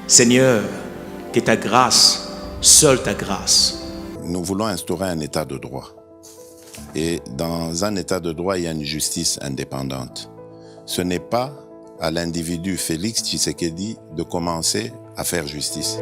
Seigneur, que ta grâce, seule ta grâce. Nous voulons instaurer un état de droit. Et dans un état de droit, il y a une justice indépendante. Ce n'est pas à l'individu Félix Tshisekedi de commencer à faire justice.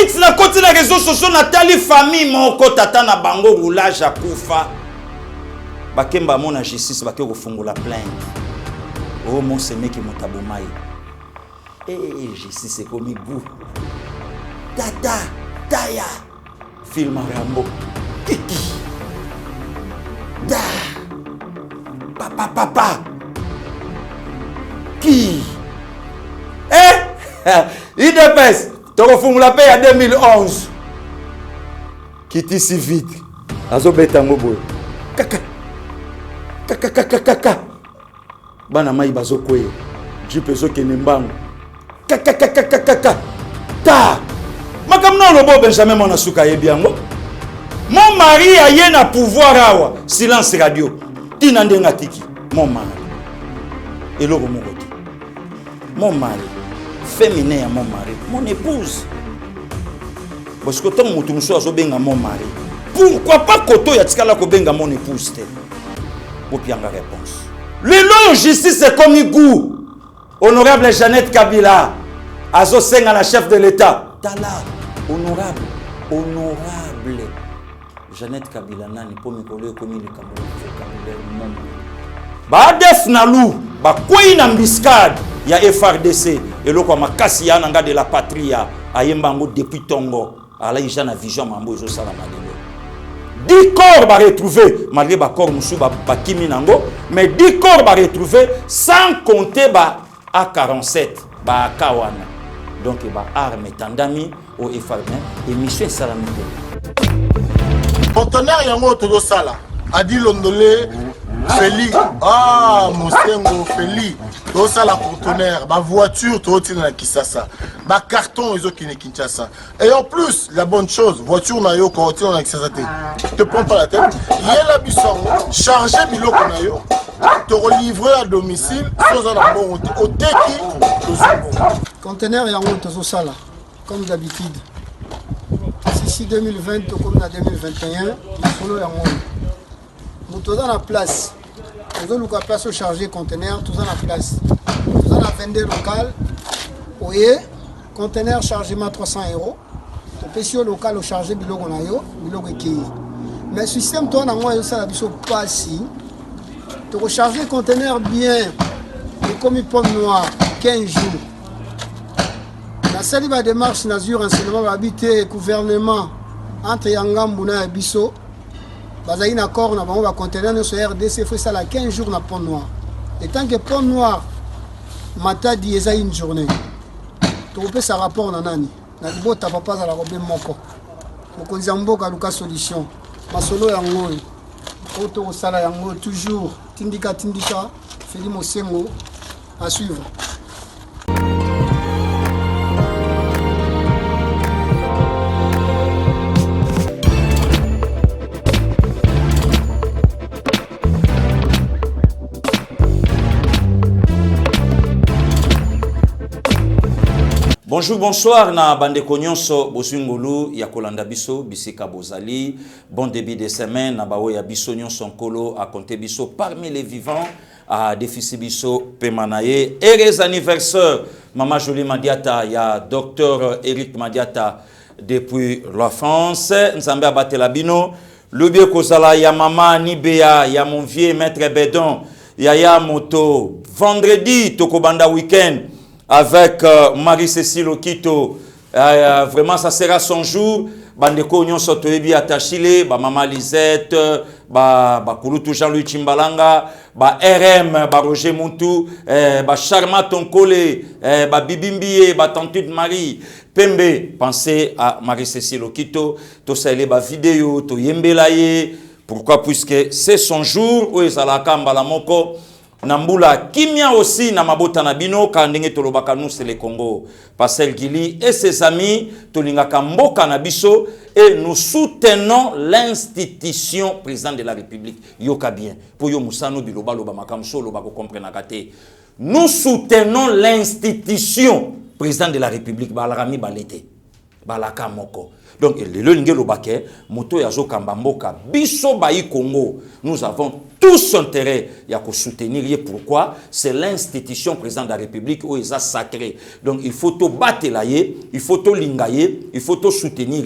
Mix na côté na réseaux sociaux natali famille moko tata na bango roulage akufa bakemba mona justice bake kofungola plainte oh mon semeki motabomai justice komi goût tata taya film Rambo kiki da papa qui IDPS Toko fungula paix en 2011. Kiti si vite. Azo betango boy. Kaka. Bana mai bazo koye. Jipe zo kenembango. Kaka. Ta. Makamna lobo Benjamin mona suka yebiango. Mon mari a yena pouvoir awa. Silence radio. Tina ndenga tiki. Mon mari. Eloko mokoti. Mon mari. Féminin à mon mari, mon épouse. Parce que tant que je suis benga mon mari, pourquoi pas koto ya tikala ko benga mon épouse te? Pour bien la réponse. Le long justice c'est comme goût. Honorable Jeannette Kabila, azo senga la chef de l'État. Tala, honorable. Jeannette Kabila nani pour me coller comme il vocabulaire mon. Ba def na lou, ba koyi na mbiscade. Il y a FRDC et le quoi makasi ya nanga de la patria ayembango depuis Tongo ala ijana vision mambo zo sala malelo 10 corps ba retrouver malgré ba corps musu ba kimi nango mais 10 corps ba retrouver sans compter ba A47 ba kawana donc ba arme tandami au FRDC et Michel Salamité conteneur yango to sala adi londolé Félix Mosengo Félix ça la conteneur, ma voiture, tout na Kisasa, ma carton ils ont qui Kinshasa. Et en plus, la bonne chose, voiture na yo quand on a Kisasa te prends pas la tête. Il y a la buisson, charger biloko na yo, te relivrer à domicile sans un bon au teki. Conteneur yango tozo sala comme d'habitude. Ici 2020 comme en 2021, solo yango. Nous dans la place. Nous avons la place au chargé conteneur, tout ça la place. Tout ça la vendeur local. Oui, conteneur chargement 300 €. Le PC local au chargé biloko na yo, biloko qui. Mais système toi na moi ça la biso pas si. Tu recharger conteneur bien. Et comme une pomme noire 15 jours. La seule démarche nazur enseignement habiter gouvernement entre Yangambu na biso. Bazaï na accord na bango ba conteneur no RDC fait ça la 15 jours na pont noir. Et tant que pont noir matadi eza une journée. To peut ça rapport na nani. Na bota papa za la robe moko. Mokonzi mboka luka solution. Masolo yango. Auto sala yango toujours tindika Félix Mosengo à suivre. Bonjour, bonsoir, na bande konyonso bosungulu ya kolanda biso bisika bozali. Bon début de semaine na bawo ya biso nyonso nkolo a compter biso parmi les vivants a déficit biso pemanaye. Heureux anniversaire Maman Jolie Madiata ya Docteur Eric Madiata depuis la France. Nzambe abatela bino. Lubie kozala ya Mama Nibea ya mon vieux maître Bedon ya moto. Vendredi tokobanda week-end avec Marie-Cécile Okito Vraiment, ça sera son jour. Bandeko nyon sotoebi atachile, ba Maman Lisette, ba Kulutu Jean-Louis Chimbalanga, ba RM, ba Roger Moutou, ba Charma Tonkole, ba Bibimbiye, ba Tante Marie. Pembe, pensez à Marie-Cécile Okito, to saele ba vidéo, to yembelaye. Pourquoi? Puisque c'est son jour où ezalaka mbala moko. Nambula kimia aussi na mabota na bino kandenge tolobaka nous c'est le Congo. Pascal Gili et ses amis tolingaka mboka na biso et nous soutenons l'institution président de la République. Yoka bien. Pour yo musano biloba loba makamso loba ko comprendre kate. Nous soutenons l'institution président de la République balarami balete. Balaka moko. Donc le linge lobake moto yazo kambamboka biso bayi Congo. Nous avons tous intérêt à soutenir. Pourquoi? C'est l'institution président de la République où ils ont sacré. Donc il faut tout battre là, il faut tout lingayer, il faut tout soutenir.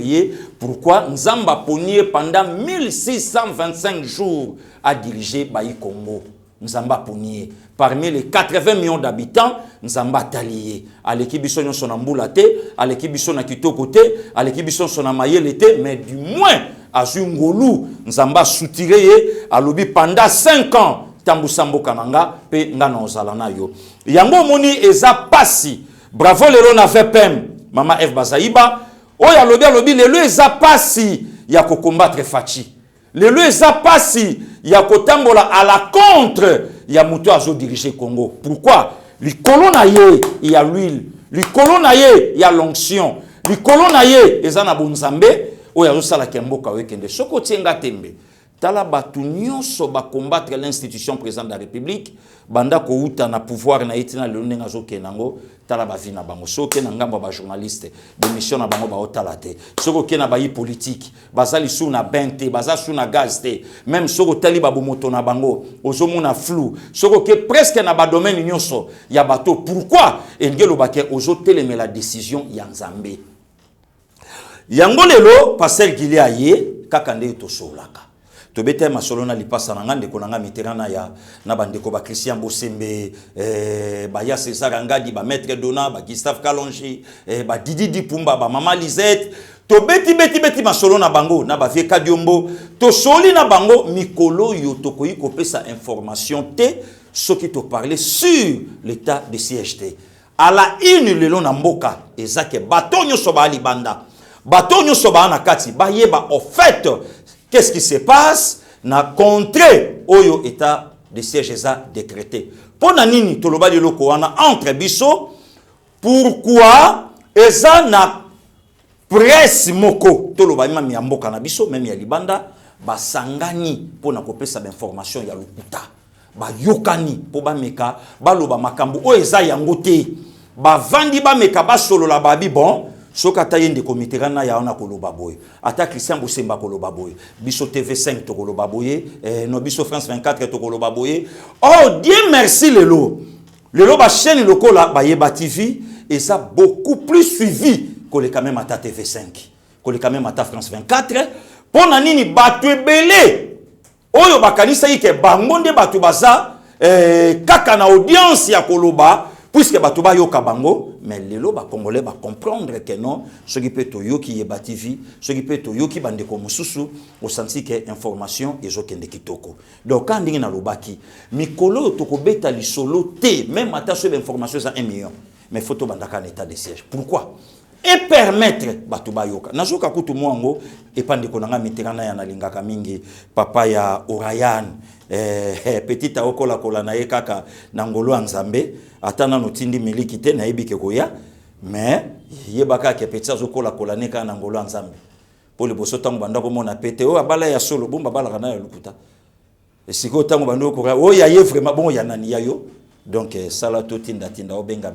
Pourquoi? Nzamba Ponier pendant 1625 jours a dirigé Bayi Congo. Nzamba Ponier. Parmi les 80 millions d'habitants, Nzamba Talié. À l'équipe son son amboulate, à l'équipe son akito côté, à l'équipe son amayel mais du moins Azungolu, Nzamba soutiré à l'obi pendant 5 ans. Tambusambo Kananga, pe ngana ozalana yo. Yango moni eza pasi. Bravo le ron fait pem. Mama F Bazaïba. Oya lobi le eza pasi. Ya ko combattre Fachi. Le eza pasi. Ya ko tambola à la contre. Ya muto azo diriger Congo. Pourquoi? Les colonaye, il y a l'huile. Les colonaye, il y a l'onction. Les colonaye, eza na bonzambe. Oya sala kemboka wekende soko tienga tembe tala batu nyonso ba combattre l'institution présidente de la République banda ko uta na pouvoir na etina le ndenge azoke nango tala ba vina bango soke na ngamba ba journaliste de mission na bango ba otala te soko ke na ba yi politique bazali sou na bente bazali sou na gaz te même soko tali ba bomoto na bango ozomo na flou soko ke presque na ba domaine nyonso ya bato pourquoi engelo baké ozoteleme la décision ya Nzambe. Yango lelo Pascal Gili aye kakande to solaka to bete masolona lipasa na ngande ko nanga miterana ya na bandeko ba Christian Bosembe ba ya César Ngadi ba Maître Dona ba Gustave Kalonji ba Didi Dipumba ba Maman Lisette to beti masolona bango na ba vie Kadiombo to soli na bango mikolo yo to koyi kopesa information te ce qui te parlait sur l'état de CHT à la une lelo na mboka ezake batonyo soba libanda. Batonyo soba na kati ba yeba au fait qu'est-ce qui se passe na contrée oyo état de siège eza décrété pona nini toloba de loko wana entre biso pourquoi eza na presse moko toloba mami ya mboka na biso même ya libanda basangani pona kopesa ba information ya lokuta ba yokani po ba meka baloba makambo oyo eza yango te ba vandi ba meka ba solo la babi bon soka tayende komiterana ya ona koloba boy ata Christian Bosemba koloba boy biso TV5 to koloba boy no biso France 24 to koloba boy oh Dieu merci lelo ba chaîne lokola ba Yeba TV et ça beaucoup plus suivi que les quand même ata TV5 que les quand même ata France 24 pona nini batu ebele oyo bakanisa yike bangonde batu baza kaka na audience ya koloba puisque batu ba yoka bango mais lelo ba congolais ba comprendre que non ce qui peut to yoki Yeba TV ce qui peut to yoki bandeko mususu au senti que information ezokende kitoko donc quand ndingi na lobaki mikolo to ko beta li solo te même ata sur l'information ça 1 million mais photo bandaka en état de siège pourquoi et permettre batu ba yoka nazoka kutu mwango et pandeko nanga miterana ya nalingaka mingi papa ya Orayan petite okola kola na ye kaka na ngolo ya Nzambe atana no tindi miliki te na yebike koya mais yebaka ke petite azokola kola ne ka na ngolo ya Nzambe po le boso tango banda ko mona pete o abala ya solo bomba bala kana ya lukuta esiko tango banda ko o ya ye vraiment bon ya nani ya yo donc sala to tinda o benga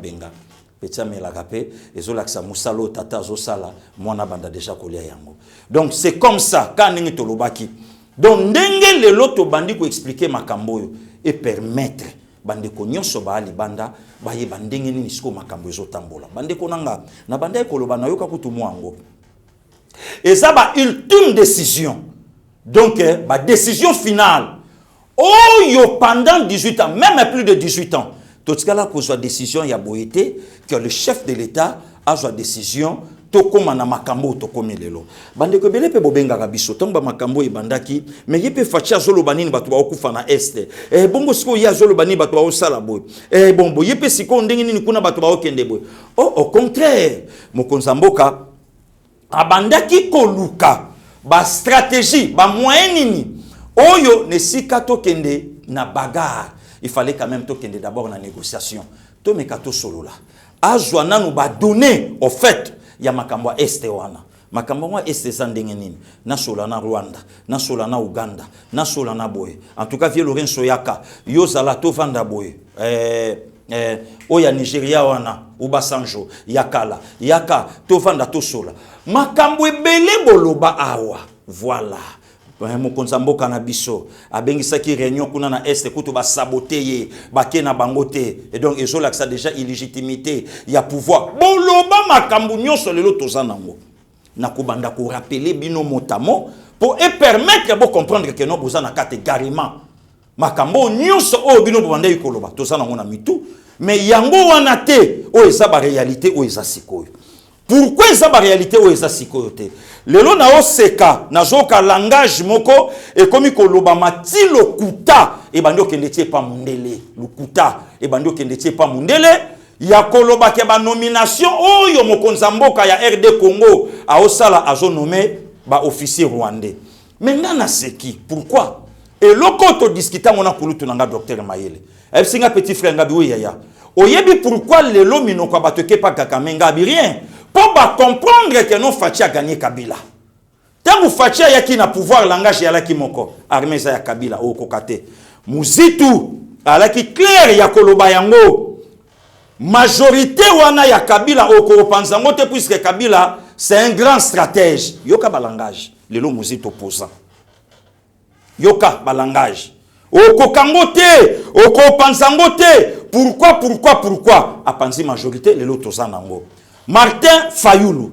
petite mela kapé ezolakisa musalo tata zo sala mwana banda déjà kolia yango donc c'est comme ça quand ningi to lobaki. Donc, ndenge le loto bandi ko expliquer makambo yo et permettre bandeko nyonso ba libanda ba ye bandenge nini siko makambo ezotambola bandeko nanga na banda ekoloba na yoka kutu mwango eza ba ultime décision donc ba décision finale oh yo pendant 18 ans même plus de 18 ans tout ce là ko soit décision ya boyete que le chef de l'état a soit décision tokoma na makambo tokomi lelo bandeko ebele pe bobengaka biso ntango bamakambo ebandaki me ye mpe faci azoloba nini bato baokufa na este bongo sikoyo ye azoloba nini bato baosala boye bombo ye mpe sikoyo ndenge nini kuna bato baokende boye au contraire mokonzi ya mboka abandaki koluka bastratégie bamoyen nini oyo nesika tokende na bagarre. Il fallait quand même tokende d'abord na négociation tomeka tosolola azwa nanu badonné au fait ya makambo ya este wana makambo wa este za ndenge nini nasola na Rwanda nasola na Uganda nasola na boye en tout cas vie Lorenzo yaka yozala tovanda boye oya Nigeria wana Ubasanjo yakala yaka tovanda tosola makambo ebele boloba awa voilà. Mokonzi mboka na biso abengisaki réunion kuna na este kutu ba saboter ye bake na bangote et donc ezola ça déjà illégitimité ya pouvoir boloba makambu nyonso lelo tozanango na kubanda ko rappeler bino motamo pour permettre de comprendre que non bozana catégoirement makambo nyonso o bino banda ikoloba tozanango na mitu mais yango wana te o eza ba réalité o eza sikoyo. Pourquoi ça ba réalité o eza sikoyo te lelo na oseka nazoka langage moko et comme koloba mati lokuta e bando kendetie pa mundele lokuta e bando kendetie pa mundele ya koloba ke ba nomination oyo mokonzi mboka ya RD Congo a osala azo nommé ba officier rwandais maintenant na seki pourquoi et loko to discuter ngona kulutu nanga docteur Mayele e singa petit frère ngabi o yaya oyebi pourquoi lelo minoko batoke pa kakamenga bi rien pour comprendre que non Fachi a gagné Kabila. Tant que Fachi a qui na pouvoir langage ya la ki moko armée ya Kabila au kokate. Muzitu ala ki clair ya koloba yango. Majorité wana ya Kabila au kopanzango te puisque Kabila c'est un grand stratège. Yoka ba langage lelo Muzitu opposant. Yoka ba langage. Au kokangote, au kopanzangote. Pourquoi apanzi majorité lelo tozanango. Martin Fayulu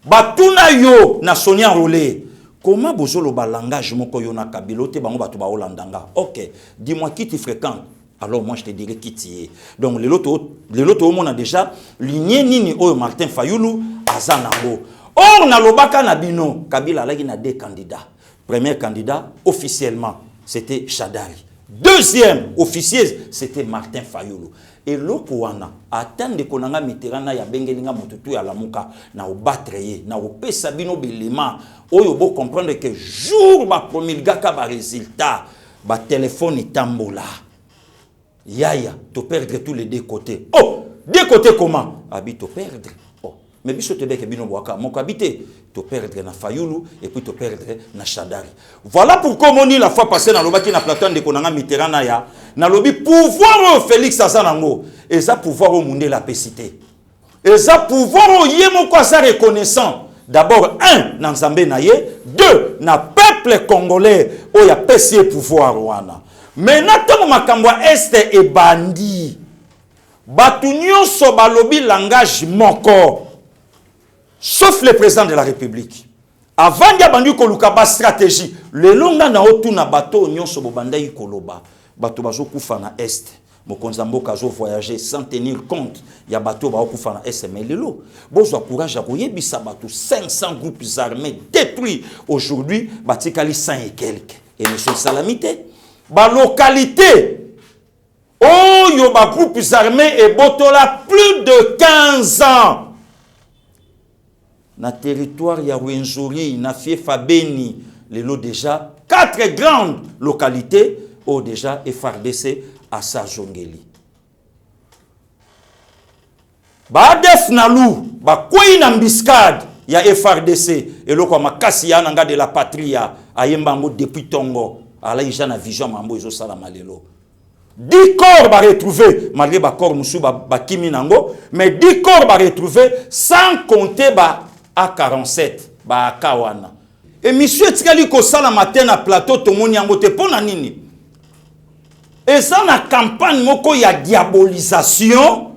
batuna yo na Sonia Rolé comment bozolo ba langage moko yo na Kabilote bango batu ba Holandanga. OK, dis-moi qui tu fréquentes. Alors moi je te dirai qui tu es. Donc les loto on a déjà lignée nini oyo Martin Fayulu azanango. Or na lobaka na bino Kabila lagi na deux candidats. Premier candidat officiellement c'était Shadari. Deuxième officier c'était Martin Fayulu. Et loko wana atende konanga miterana ya bengelinga motutu ya lamuka na obattre ye na opesa bino belema oyo bo comprendre que jour ba promulgaka ba résultat ba téléphone tambola yaya to perdre tous les deux côtés. Oh deux côtés comment abi to perdre oh mais biso te beke bino boaka moko habité to perdre na Fayulu et puis to perdre na Shadari. Voilà pourquoi moni la fois passée na lobaki na plateau de konanga miterana ya na lobi pouvoir Félix Azanango et ça pouvoir au monde la pécité et ça pouvoir au yemo quoi ça reconnaissant d'abord un na Nzambe na ye deux na peuple congolais o ya pesi pouvoir wana maintenant tant makambo este et bandi batu nyonso balobi langage moko sauf le président de la République avant dia bandu koluka ba stratégie le longa na otuna bato nyonso bobanda ikoloba bato bazo kufa na est mokonzi mboka zo voyager sans tenir compte ya bato ba kufa na est mais lelo bozwa courage ya koyebisa bato 500 groupes armés détruits aujourd'hui batikali 100 et quelques et ne sont salamité ba localité oyo ba groupes armés et botola plus de 15 ans na territoire ya Rwenzori na Fiefa Beni lelo déjà 4 grandes localités au déjà FRDC à Sajongeli. Ba def na lu ba kwei na mbiscade ya FRDC et loko makasi ya nanga de la patria ayembango depuis Tongo ala ija na vision mambo ezo sala malelo. 10 corps ba retrouver malgré ba corps musu ba kimi nango mais 10 corps ba retrouver sans compter ba A47 ba kawana. Et monsieur tikali ko sala matin na plateau tomoni yango te pona nini? Et ça na campagne moko ya diabolisation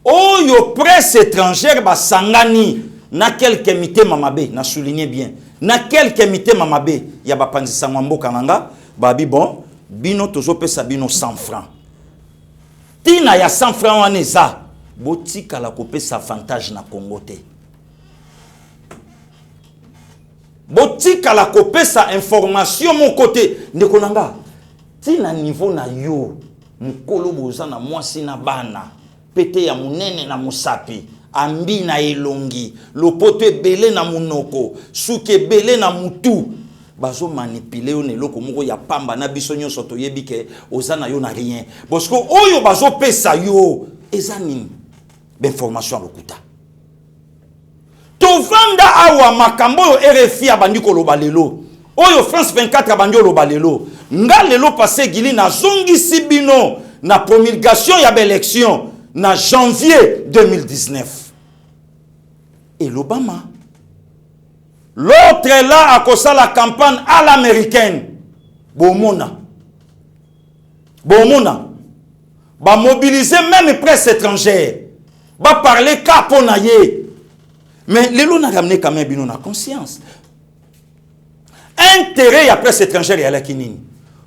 oyo presse étrangère ba sangani na quelques mité mamabe na souligner bien na quelques mité mamabe ya ba panzisa mboka nanga ba bi bon bino tozo pesa bino 100 francs tina ya 100 francs waneza botika la kopesa avantage na Congo te tika la kopesa information mon côté ndeko nanga tina niveau na yo mukolo boza na mwasi na bana pete ya munene na musapi ambi na elongi lopoto ebele na munoko suki ebele na mutu bazo manipuler on eloko moko ya pamba na biso nyonso toyebi ke oza na yo na rien parce que oyo bazo pesa yo eza nini d'information lokuta tovanda awa makambo yo RFI abandi koloba lelo oyo France 24 abandi koloba lelo nga lelo passé gili na zongi sibino na promulgation ya élection na janvier 2019 et l'Obama l'autre est là à cause de la campagne à l'américaine bomona ba mobiliser même presse étrangère ba parler caponaye. Mais les lois n'ont ramené quand même bien conscience. Intérêt à la presse étrangère et à la kinini.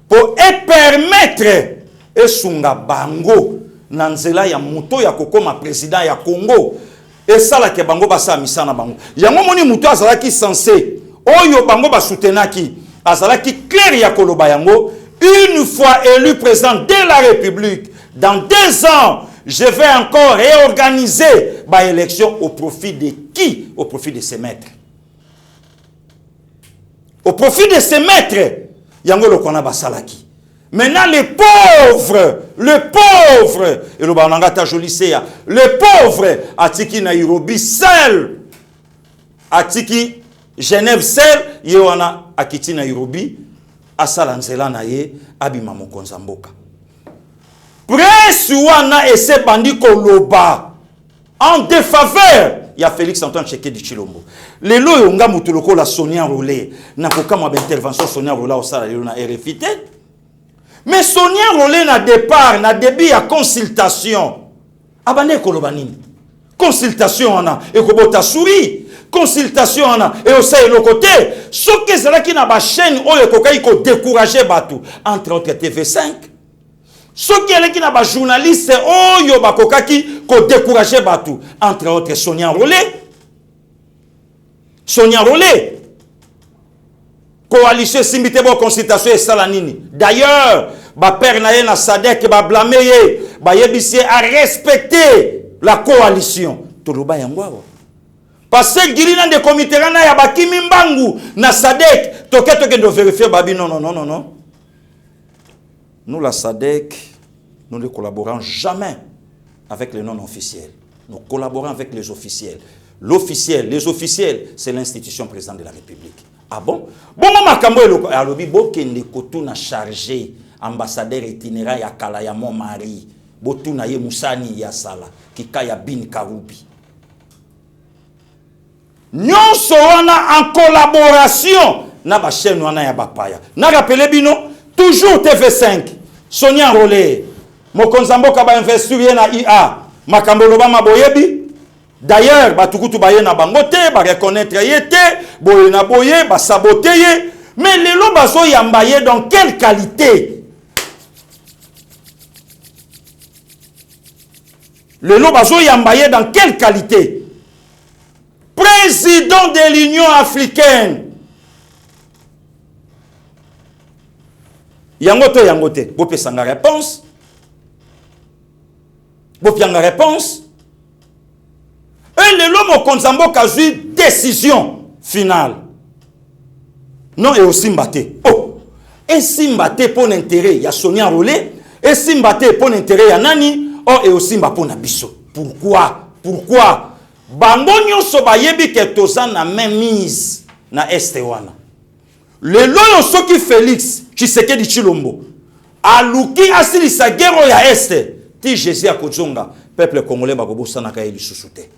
Pour permettre et sunga bango nanzela ya muto ya kokoma président ya Congo et ça la ke bango basa misana bango. Yango moni muto azala ki censé oyo bango ba soutenaki azala ki clair ya koloba yango une fois élu président de la République dans 2 ans. Je vais encore réorganiser ma élection au profit de qui? Au profit de ses maîtres. Au profit de ses maîtres. Yango lo kona basalaki. Maintenant les pauvres, et le bananga ta joli seya, les pauvres atiki Nairobi seul, atiki Genève seul, yewana akiti Nairobi, asala nzela na ye abima mokonza mboka. Presse wana ese bandi koloba en défaveur ya Félix Antoine Tshisekedi Tshilombo. Lelo yonga mutuloko la Sonia Rolé na kokama ba intervention Sonia Rolé au sala lelo na RFI. Mais Sonia Rolé na départ na début ya consultation. Abane koloba nini? Consultation wana ekobota souris. Consultation wana et au sein le côté ce que cela qui na ba chaîne oyo kokai ko décourager batu entre autres TV5. Ce qui est là qui journaliste oyo bakokaki ko décourager batu entre autres Sonia Rolé coalition simbité bo consultation et salanini d'ailleurs ba père na ye na Sadek ba blâmer ye ba yebisi à respecter la coalition toloba yango parce que gilina de comité na ya bakimi mbangu na Sadek toke do vérifier babi non. Nous, la SADC, nous ne collaborons jamais avec les non-officiels. Nous collaborons avec les officiels. L'officiel, les officiels, c'est l'institution présidente de la République. Ah bon? Bon, makambo alobi bokende kotuna chargé ambassadeur itinérant ya kala ya mon mari. Botuna ye musani ya sala kikaya bin karubi. Nyonso wana en collaboration na ba chaîne wana ya bapaya. Na rappelé bino toujours TV5. Sonia Rolé, Mokonzamboka ba investir na IA, makambo loba maboyebi. D'ailleurs, batukutu baye na bangote, ba reconnaître yete, boye na boye, ba saboter ye, mais les lo bazo yambaye dans quelle qualité? Le lo bazo yambaye dans quelle qualité? Président de l'Union africaine. Yangote, vous pouvez la réponse. Vous pouvez la réponse. Et le l'homme au Konzambo a eu décision finale. Non, et aussi mbaté. Oh, et si mbaté pour l'intérêt, il y a Sonia Rolé. Et si mbaté pour l'intérêt, il y a Nani. Oh, et aussi mbaté pour Nabiso. Pourquoi? Bango nyonso bayebi ke tozan na même mise na Estewana. Le loyo soki Félix Tshisekedi Tshilombo aluki asilisa gero ya este ti Jésus akozonga peuple congolais bakobosana ka lisusu te.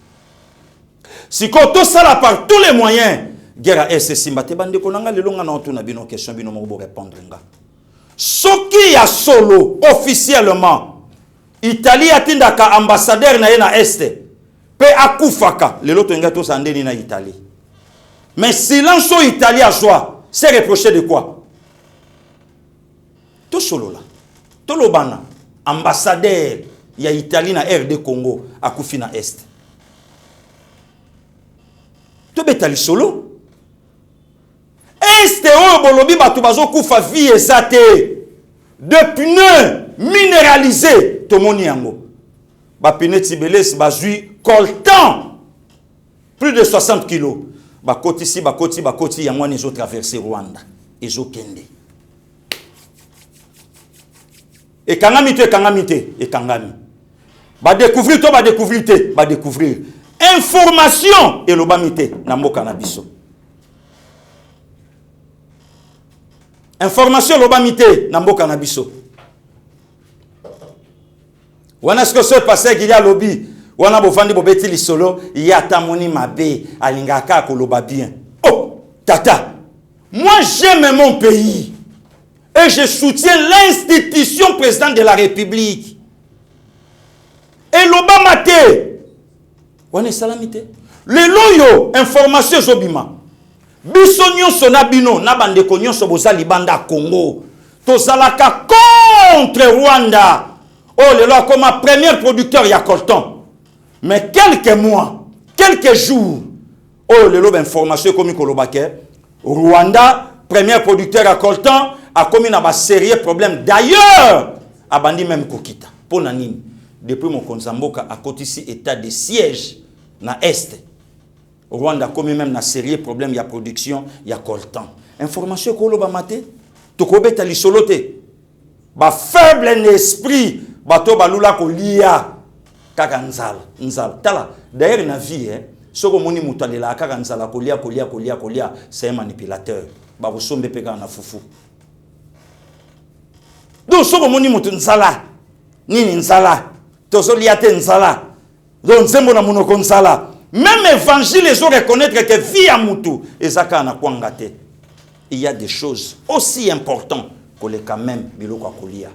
Siko to sala par tous les moyens guerre este simbate bande konanga lelo nga na otuna bino question bino mo répondre nga. Soki ya solo officiellement Italie atindaka ambassadeur na ye na este pe akufaka lelo to nga to sandeni na Italie. Mais silence au Italie à soi. C'est reproché de quoi? Tout solo là. Tout le bana. Ambassadeur. Il y a Italie na RD Congo. À Koufina Est. Tout bétali solo. bolobi bato bazokufa vie ezate de pneus minéralisés tomoni yango ba pneus Tibelès bazui coltan plus de 60 kilos bakoti si bakoti yango ils ont traversé Rwanda ils ont kende et kangami ba découvrir information et lobamité na mboka na biso. Information lobamité na mboka na biso. Wana ce que se passait qu'il y a lobby, wana bofandi bobeti lisolo, ya tamoni mabe, alingaka ko loba bien. Oh, tata. Moi j'aime mon pays et je soutiens l'institution président de la République. Et lobamate. Wana salamité. Le loyo information zobima. Biso nyonso na bino na bandeko nyonso bozali banda Congo tozalaka contre Rwanda. Oh lelo comme premier producteur ya coltan. Mais quelques mois, quelques jours, oh lelo information comme kolobake Rwanda premier producteur ya coltan a commis na ba sérieux problème. D'ailleurs, abandi même kokita. Pona nini? Depuis mon konzamboka a kotisi état de siège na est. Rwanda comme même na sérieux problème ya production ya coltan. Information ko loba maté to ko beta li soloté. Ba faible esprit bato balula ko lia kaka nzala. Tala d'ailleurs na vie soko moni mutalela kaka nzala ko lia c'est un manipulateur. Ba bosombe peka na fufu. Donc soko moni mutu nzala nini nzala tozo lia te nzala. Donc nzembo na munoko nzala. Même évangile, ils ont reconnaître que vie à Moutou, il y a des choses aussi importantes que les quand même biloko kolia.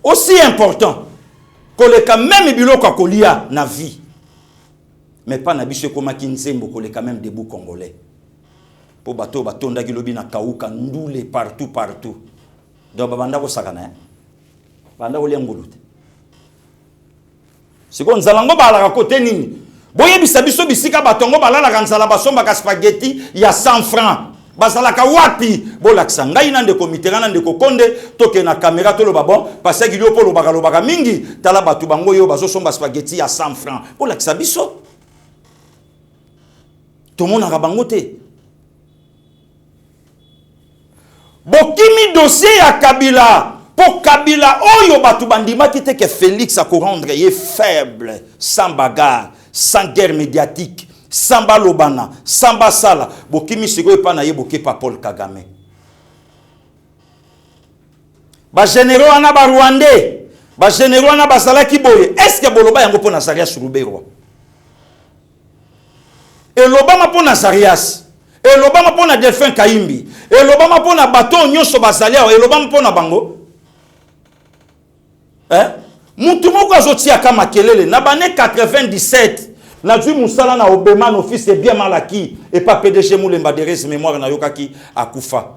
Aussi important que les quand même biloko kolia na vie. Mais pas na biso comme kinzembo que les quand même debout congolais. Pour bateau ndaki lobi na kauka ndoule partout. Donc babanda ko sakana. Banda ko liangolute. Siko nzalango balaka kote nini boye bisabiso bisika batongo balala nzala basomba ka spaghetti ya 100 francs bazalaka wapi bolakisa ngai na ndeko mitera ndeko konde toke na caméra to lo babon parce que liopo lo baka mingi tala batu bango yo bazosomba spaghetti ya 100 francs bolakisa biso to mona ka bango te bokimi dossier ya Kabila. Pour Kabila, oyo batu bandima qui était que Félix a rendre est faible, sans bagarre, sans guerre médiatique, sans balobana, sans basala. Bokimi sigo pa na yeboke pa Paul Kagame. Ba généraux ana ba Rwandais, ba généraux ana basala ki boye. Est-ce que boloba yango po Nazarias Rubero? Et lobama po Nazarias. Et lobama po na Delphin Kaimbi. Et lobama po na bateau nyonso basalia. Et lobama po na bango. Mutu moko azotia kama kelele na bane 97 na dwi musala na Obema no fils est bien malaki et pas PDG Moulemba de res mémoire na yokaki akufa.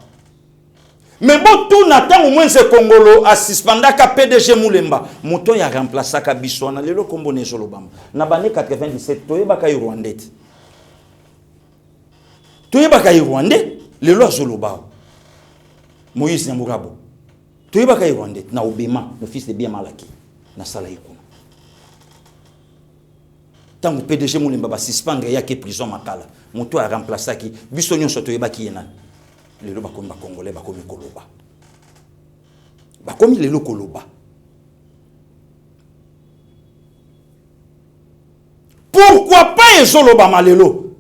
Mais bon tout n'attend au moins ce Congolo a suspendaka PDG Moulemba moto ya remplaçaka biso na lelo kombo ne Zolobama na bane 97 toyebaka Rwandais. Toyebaka Rwandais lelo azoloba Moïse Nyamurabo. Tu es pas Rwandais na Obema le fils de bien malaki na sala ikuna tant que PDG Moulemba ba suspendre ya ke prison makala moto a remplacer ki biso nyonso to yeba ki yena lelo ba komba congolais ba komi koloba ba komi lelo koloba pourquoi pas ezoloba malelo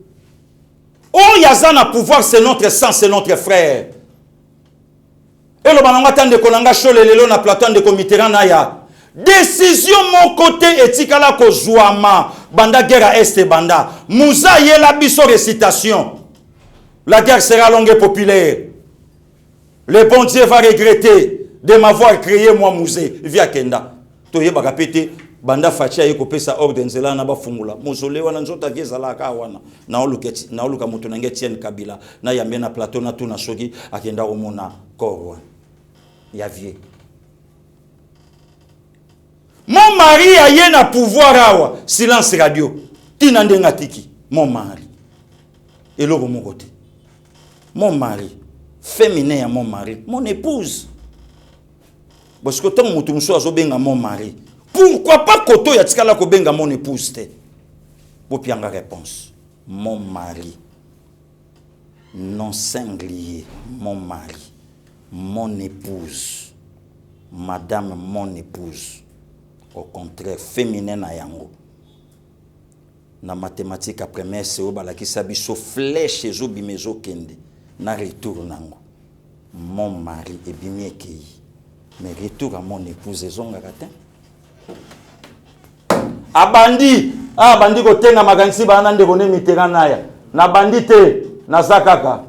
oh yazana pouvoir c'est notre sang c'est notre frère. Et le bananga tande konanga chole lelo na plateau de comité na ya décision mon côté etikala ko zouama banda guerre à est banda Moussa yela biso récitation la guerre sera longue et populaire le bon Dieu va regretter de m'avoir créé moi Mouzé via Kenda to yeba kapete banda facha yeko pesa ordre nzela na bafungula mozole wana nzota viezala ka wana na oluka mutu nange Etienne Kabila na yambe na plateau na tuna soki akenda omona korwa ya vie. Mon mari a yé na pouvoir awa silence radio tina ndenga tiki mon mari et l'autre mon côté mon mari, féminin à mon mari, mon épouse. Parce que tant que je suis mon mari, pourquoi pas koto ya tikala ko benga mon épouse te? Pour bien la réponse, mon mari, non singulier, mon mari, mon épouse, madame mon épouse, au contraire féminin na yango. Na mathématique après mais c'est au balaki sabi so flèche zo bimezo kende na retour nango. Mon mari est bien qui mais retour à mon épouse ezonga katin. Abandi abandi ko tenga maganisi bana ndeko ne miterana ya na bandite na zakaka.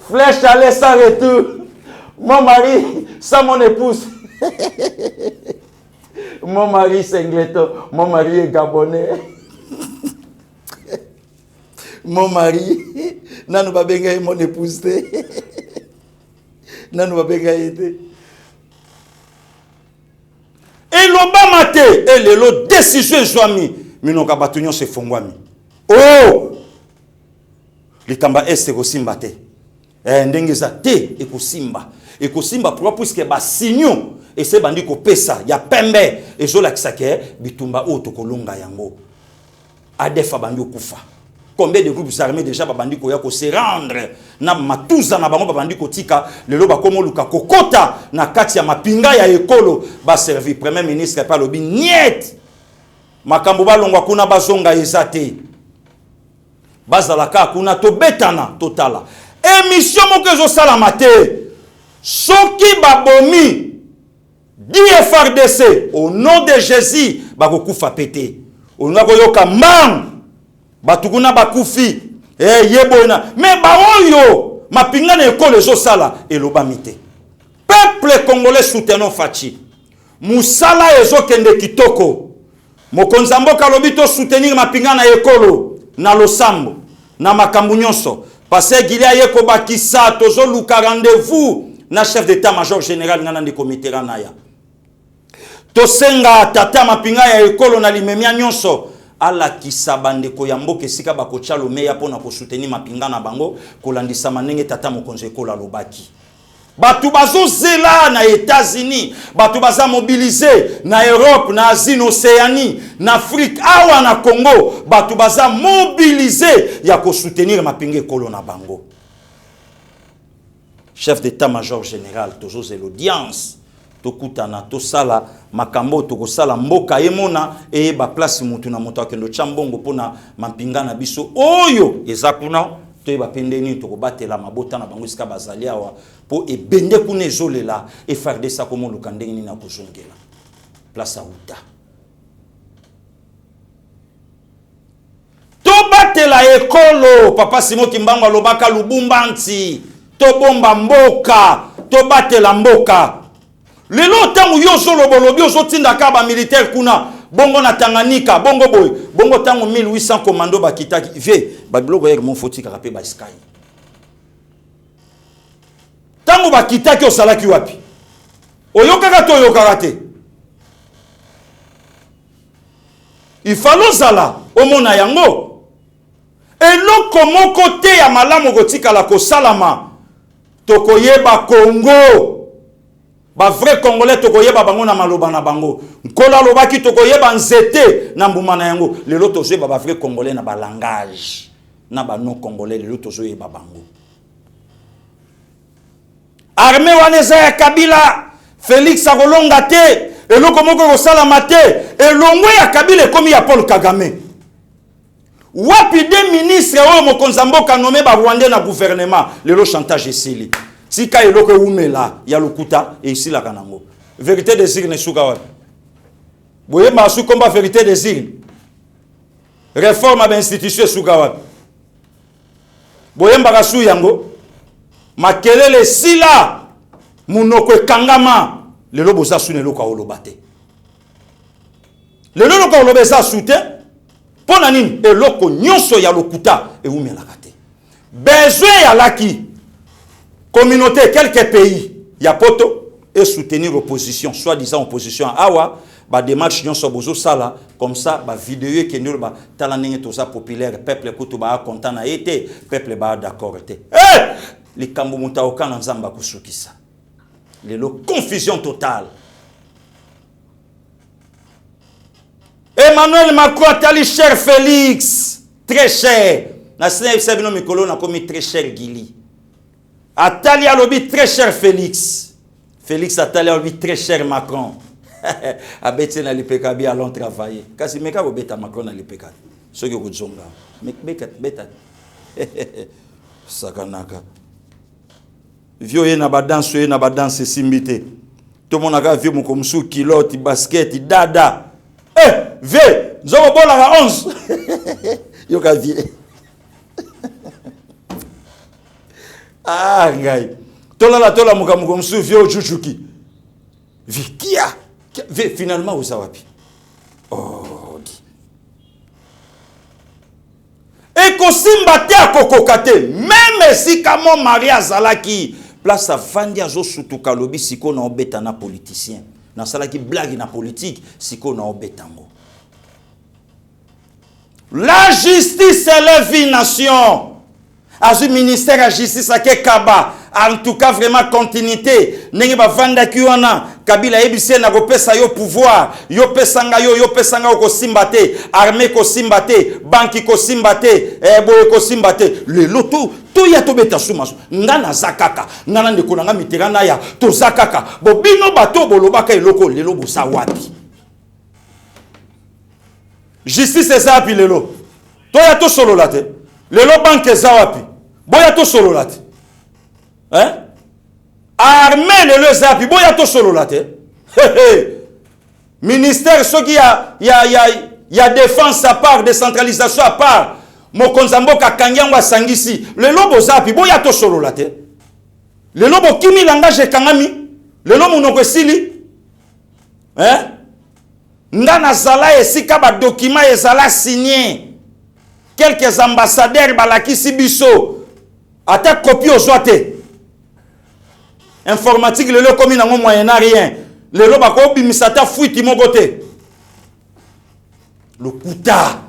Flèche aller sans retour. Mon mari sans mon épouse. Mon mari singleton, mon mari est gabonais. Mon mari, nanu babenga mon épouse. Nanu babenga été. Et l'Obama te, et le décision joami, minoka batunyo se fongwami. Oh! Likamba este ko simba te. Ndengeza te eko simba. Eko simba pourquoi puisque ba signo et c'est bandi ko pesa ya pembe ezola kisake bitumba oto kolonga yango. Adefa bandi okufa. Combien de groupes armés déjà bandi ko ya ko se rendre na matuza na bango bandi ko tika lelo ba komo luka kokota na kati ya mapinga ya ekolo ba servi premier ministre pa lobi niet. Makambo balongwa kuna bazonga ezate. Bazalaka kuna to betana totala. Émission moko zo sala maté. Soki babomi di FRDC au nom de Jésus bakokufa pété. Ona koyoka mam batukuna bakufi yebona mais baoyo mapinga na ekole zo sala elobamite. Peuple congolais soutenons Fachi. Musala ezokende kitoko. Mokonza mboka lobi to soutenir mapinga na ekolo na losambo na makambu nyonso. Parce qu'il y a yeko bakisa tozo luka rendez-vous na chef d'état-major général ngana ndi comité ranaya. To senga tata mapinga ya ekolo na limemia nyonso ala kisabande ko yamboke sika bakocha lo meya pona ko soutenir mapinga na bango kolandisa manenge tata mokonze ekola lobaki. Batu bazo zela na États-Unis, batu baza mobilisé na Europe, na Asie, na Océanie, na Afrique, awa na Congo, batu baza mobilisé ya ko soutenir mapinga ekolo na bango. Chef d'état-major général, tozo l'audience, tokutana, tosala, makambo, tokosala, mboka emona, e ba place mutu na moto akendo chambongo pona mapinga na biso, oyo, ezakuna, to ba pendeni, tokobatela mabota na bango iska bazalia wa, po e bende kune ezolela, e farde sa komo lukandeni na kozongela. Place a uta. To batela ekolo, papa Simo Kimbango alobaka lubumbanti. To bomba mboka, to batela mboka. Lelo tangu yo solo bolobi ozo tinda ka ba militaire kuna, bongo na Tanganyika, bongo boy, bongo tangu 1800 commando bakitaki, ve, ba biloko ya mon foti ka rapé ba sky. Tangu bakitaki osalaki wapi? Oyokaka to oyokaka te. Il fallait zala omona yango. Eloko moko te ya malamu kotika la kosalama. Tokoyeba Congo. Ba vrai Congolais tokoyeba bango na maloba na bango. Nkola lobaki tokoyeba nzete na mbuma na yango. Lelo tozoyeba ba vrai Congolais na ba langage. Na ba non Congolais lelo tozoyeba bango. Armée waneza ya Kabila. Félix akolonga te. Eloko moko kosalama te. Elongwe ya Kabila ekomi ya Paul Kagame. Wapi des ministres oyo mokonza mboka nommé ba Rwandais na gouvernement lelo chantage esili sika eloko umela ya lokuta e ici la kanango vérité des signes suka wapi boye masu komba vérité des signes réforme ba institution suka wapi boye mbaka su yango makelele sila munoko ekangama lelo boza su neloko olobate lelo loko olobeza sute pona nini eloko nyonso ya lokuta eumelaka te besoin ya laki communauté quelques pays ya poto et soutenir opposition soit disant opposition awa ba démarche nyonso bozo sala comme ça ba vidéo ke ndolo ba tala ndenge to ça populaire peuple kutu ba content na été peuple ba d'accord été likambo muta okana nzamba kusukisa lelo confusion totale. Emmanuel Macron atali cher Félix très cher na sene sabino mikolo na komi très cher Gili atali alobi très cher Félix atali alobi très cher Macron abeti na lipeka bi allons travailler kasi meka bo beta Macron na lipeka soki ko zonga beta sakanaka vio ye na badanse simbite to monaka vio mo komsu kilote basket dada ve nzoko bola ka 11 yoka vie ngai tola mukamuko msu vio chuchuki vikia ve finalement usawapi ekosimba te akokoka te même si kamo Maria Zalaki place avandi azosutuka lobi siko na obeta na politicien na salaki blague na politique siko na obetango. La justice élève une nation. Azu ministère de la justice à Kaba. En tout cas vraiment continuité. Nenge ba vanda kiwana Kabila ebise na kopesa yo pouvoir. Yo pesanga ko simbate, armée ko simbate, banki ko simbate, boye ko simbate. Le loto to ya to beta sumaso. Ngana zakaka, ngana ndeko nanga mitirana ya to zakaka. Bo bino bato bolobaka eloko lelo bosa wapi. Justice ezapi lelo. To ya to solo late. Lelo banke zawapi. Boya to solo late. Hein? Armée lelo zapi. Boya to solo late. Ministère ce qui y a défense à part, décentralisation à part. Mokonzambo kakangyango sangisi. Lelo bo zapi. Boya to solo late. Lelo bo kimi langage kangami. Lelo munoko sili. Hein? Ngana zala esika ba document ezala signé quelques ambassadeurs balaki sibiso ata copie ozoate informatique lelo komi nango moyen rien lelo bako bimisa ta fuiti mogote lokuta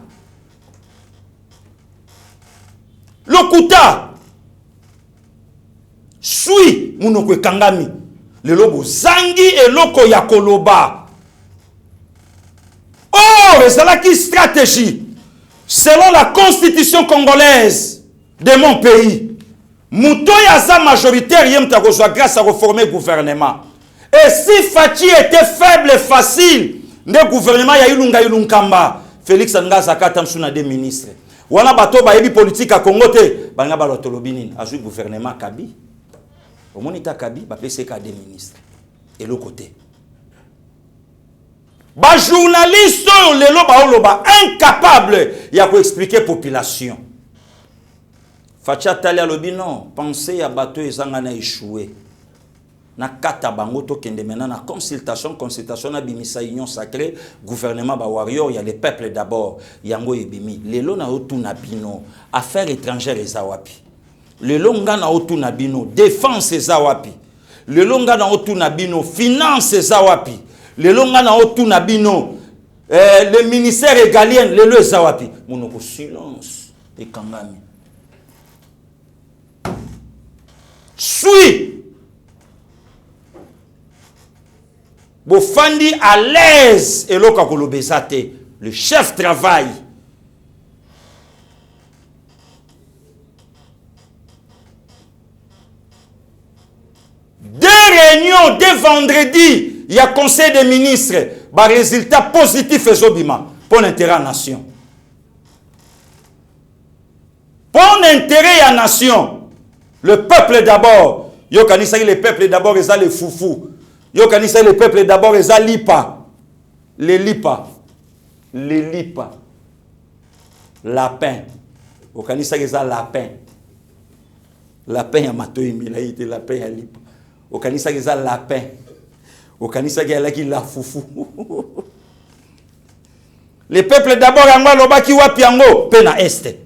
sui munoko kangami lelo bozangi eloko ya koloba. Oh, c'est là qui stratégie. Selon la constitution congolaise de mon pays, Moutoya sa majoritaire grâce à reformer le gouvernement. Et si Fachi était faible et facile, le gouvernement y a eu Lunkamba. Félix Angaza Katamsuna des ministres. Wana bato ba yebi politique à Congo te, banga ba lotolobini, a joué gouvernement Kabi. Au monita Kabi, ba pese ka des ministres. Et l'autre côté. Ba journaliste lelo ba oloba incapable ya ko expliquer population. Facha Talia lobi non, penser à bateau ezanga na échoué. Na kata bango to kende maintenant na consultation na bimisa union sacrée gouvernement ba warrior, il y a les peuples d'abord, yango ebimi. Lelo na otuna bino, affaires étrangères ezawapi. Lelo nga na otuna bino, défense ezawapi. Lelo nga na otuna bino, finance ezawapi. Le longa na otuna bino le ministère égalien le lo zawapi monoko silence et kangami suis bofandi à l'aise et loka kolobezate le chef travail des réunions dès vendredi. Il y a conseil des ministres, bah résultat positif et zobima pour l'intérêt à la nation. Pour l'intérêt à la nation, le peuple d'abord. Yo kanisa le peuple d'abord ils ont les foufou. Yo kanisa le peuple d'abord ils ont lipa. Les lipa. Lapin. Yo kanisa ils ont lapin. Lapin ya matoimi la ite lapin ya lipa. Yo kanisa ils ont lapin. Au kanisa qui la foufou. Le peuple d'abord yango lobaki wapi yango pena este.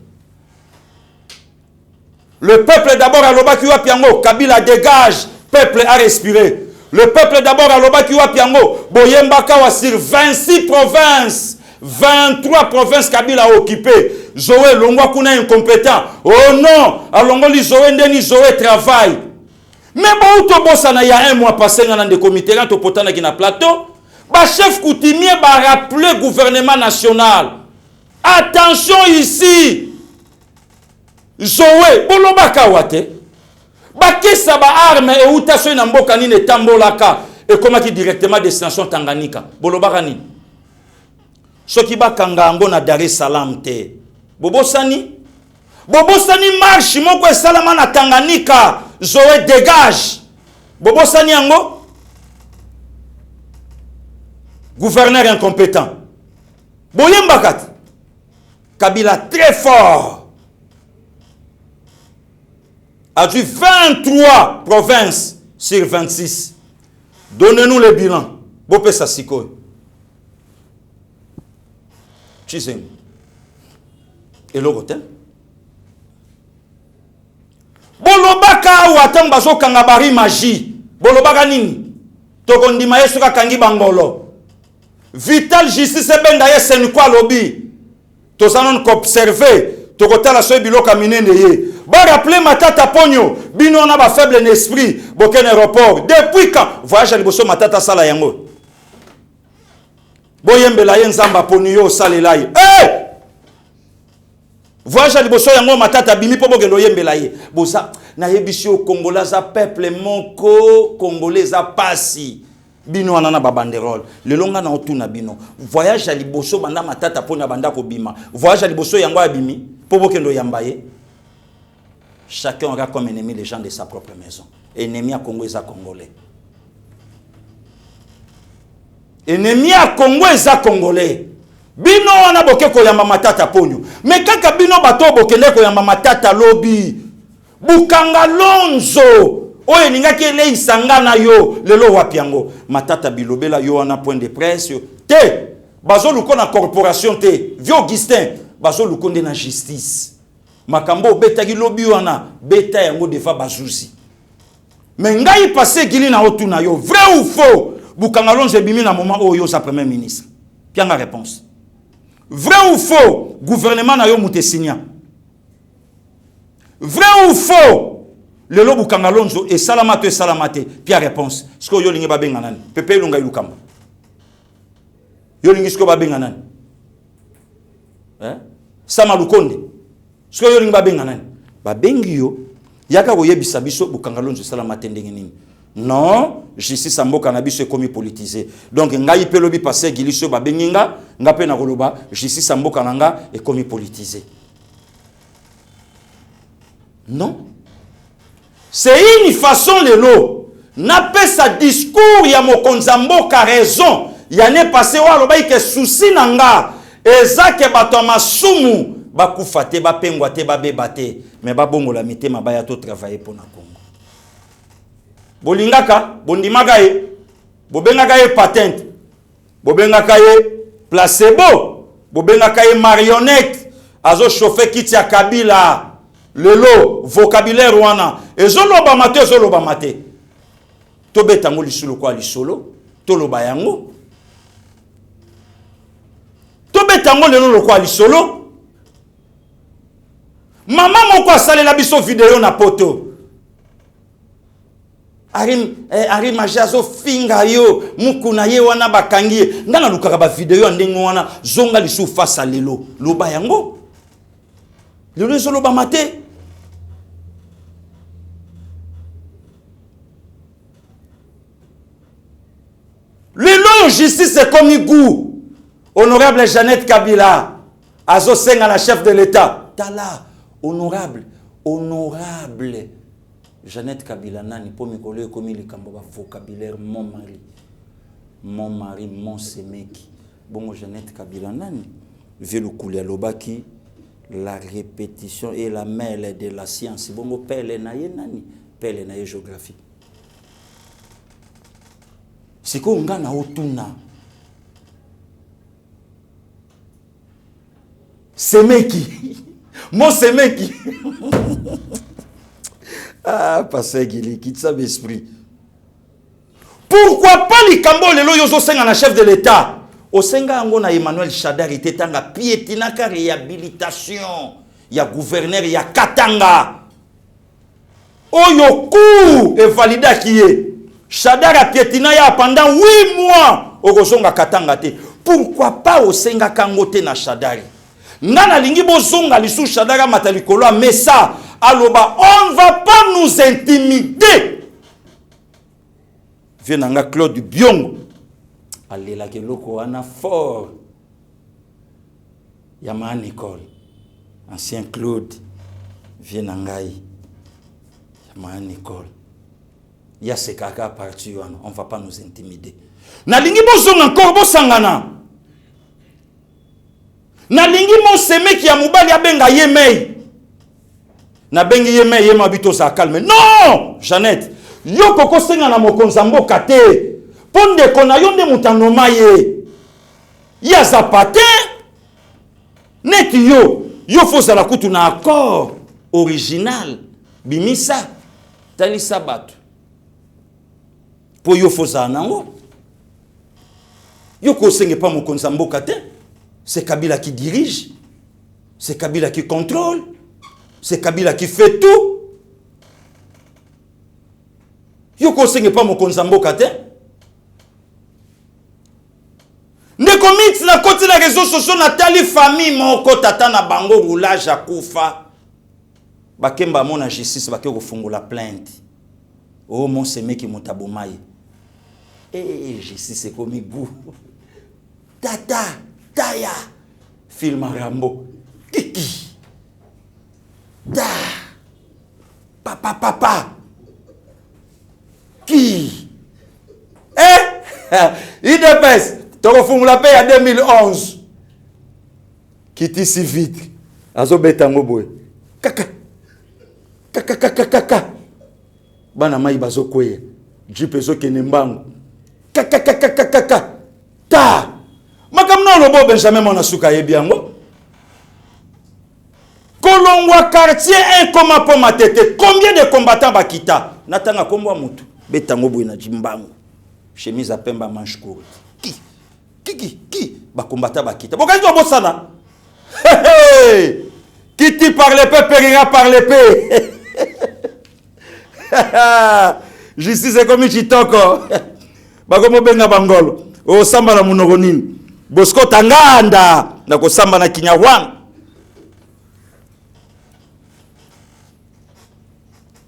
Le peuple d'abord lobaki wapi yango Kabila dégage, peuple a respiré. Le peuple d'abord à l'Oba qui Piango, Boyembaka sur 26 provinces, 23 provinces Kabila a occupé. Zoé Longwa Kuna incompétent. Oh non, Alongoli Zoé Ndeni Zoé travail. Mais bon, tout bon, ça n'a y a un mois passé dans des comités, quand on qui na plateau, bah chef coutumier va rappeler gouvernement national. Attention ici. Zoé, Bolobaka Wate. Bakisa ba arme et outa na mboka ni ne tambolaka et comment qui directement destination Tanganyika bolobaka ni soki bakanga ngo na Dar es Salaam te bobosani marche moko esalama na Tanganyika Zoé dégage bobosani yango gouverneur incompétent boyembakati Kabila très fort a dit 23 provinces sur 26. Donnez-nous le bilan. Bopé Sassiko. Chisem. Et le rotel. Bolobaka ou attend bazo kangabari magie. Bolobaka nini. Tokondima yesuka kangi bangolo. Vital justice benda yesen kwa lobby. Tosanon observer. Tokotala so biloka minene ye. Ba rappeler Matata Ponyo, bino na ba faible en esprit, boken aéroport. Depuis quand voyage à liboso Matata sala yango. Boyembela ye nzamba Ponyo salela ye. Voyage à liboso yango Matata bimi po bokendo yembela ye. Bosa na yebisi o Congolais za peuple moko, Congolais za pasi. Bino anana ba banderole. Le longa na otuna bino. Voyage à liboso banda Matata Ponyo banda ko bima. Voyage à liboso yango abimi po bokendo yambaye. Chacun aura comme ennemi les gens de sa propre maison. Ennemi à Congo et à Congolais. Ennemi à Congo et à Congolais. Bino wana boke ko yamba Matata Ponyo. Mais kaka bino bato bokende ko yamba Matata lobby. Bukanga lonzo. Oye ninga kele isangana yo lelo wapiango. Matata bilobela yo wana point de presse yo. Te bazo luko na corporation te. Vieux Augustin bazo luko na justice. Makambo beta ki lobby wana beta yango defa bazuzi. Mais ngai passé gili na otuna yo vrai ou faux? Bukanga lonzo bimi na moment oyo sa premier ministre. Pianga réponse. Vrai ou faux? Gouvernement na yo mutesinya. Vrai ou faux? Le lobu kangalonzo et salamate salamate. Pia réponse. Sko yo lingi babenga nani? Pepe lunga ilukamba. Yo lingi sko babenga nani? Sama lukonde. Sko yo lingi babenga nani? Babengi yo yaka koyebisa biso bukangalonzo salamate ndenge nini? Non, justice amboka na biso ekomi politisé. Donc ngai pe lobi passé giliso babenginga, nga pe na koloba justice amboka nanga ekomi politisé. Non. C'est une façon lelo n'a pas sa discours ya mokonzambo ka raison ya ne passé wa loba ke souci nanga ezake bato masumu bakufa te bapengwa te babeba te mais babongola mitema baya to travailler pour na Congo. Bolingaka bondimaka ye bobengaka ye patente bobengaka ye placebo bobengaka ye marionnette azo chauffer kiti ya Kabila. Lelo vocabulaire wana ezoloba mate ezoloba mate to betango lisolo kwa lisolo to loba yango to betango lelo kwa lisolo mama moko asalela biso video na poto arim majazo finga yo mukuna ye wana bakangi ngana lukaka ba video ndenge wana zonga lisu face à lelo loba yango lelo ezoloba mate. Le justice est comme goût. Honorable Jeannette Kabila, Azo Senga la chef de l'État. Tala, honorable Jeannette Kabila nani pour me coller comme il kamba vocabulaire mon mari, mon semeki. Bon Jeannette Kabila nani vu le couler lobaki la répétition et la mère de la science. Bon pelle naye nani pelle naye géographie. C'est qu'on gagne otuna. Semeki. Mon semeki. Ah, passé Gili, quitte ça l'esprit. Pourquoi pas les Cambo lelo yozo senga na chef de l'État? Au senga ango na Emmanuel Shadari tetanga piétinaka réhabilitation ya gouverneur ya Katanga. Oyo coup et valida qui est Shadara piétina ya pendant 8 mois au Gozonga Katanga te. Pourquoi pas au senga kangote na Shadari? Nana lingi bozonga lisu Shadara matalikolo mais ça aloba on va pas nous intimider. Vienanga Claude Biong alela keloko ana fort Yama Nicole ancien Claude vienangai Yama Nicole ya se kaka parti wana on va pas nous intimider na lingi bozonga encore bosangana na lingi mo semeki ya mobali abenga yemei na bengi yemei yema bito sa calme non Jeannette yo koko senga na mokonza mboka te ponde kona yo nde mutanoma ye ya zapate neti yo fosa la kutu na accord original bimisa tali sabato po yo fosa nango yo ko senge pa mokonza mboka te c'est Kabila qui dirige c'est Kabila qui contrôle c'est Kabila qui fait tout. Yo kosenge pas mon konzamboka te. Ndeko mix na koti la réseaux sociaux na tali famille moko tata na bango roulage akufa. Bakemba mona justice bake kofungola plainte. Oh mon semeki motabomai. Justice komi gou. Tata taya film Rambo. Kiki. Da. Papa. Qui? IDPS, tu as la paix en 2011. Qui t'y si vite? Azo betango boy. Kaka. Bana mai bazo koye. Jipezo kenembango. Kaka. Ta. Makamna lobo Benjamin Monasuka yebiango. Kolongwa quartier 1 comme pour ma tête. Combien de combattants bakita? Natanga kombo mutu. Betango boy na jimbango. Chemise à pemba manche courte. Qui ba combattant bakita. Boka zo bosana. Qui ti par l'épée périra par l'épée. Justice est comme chitoko. Ba komo benga bangolo. O samba na munoko nini. Bosco tanganda na ko samba na Kinyarwanda.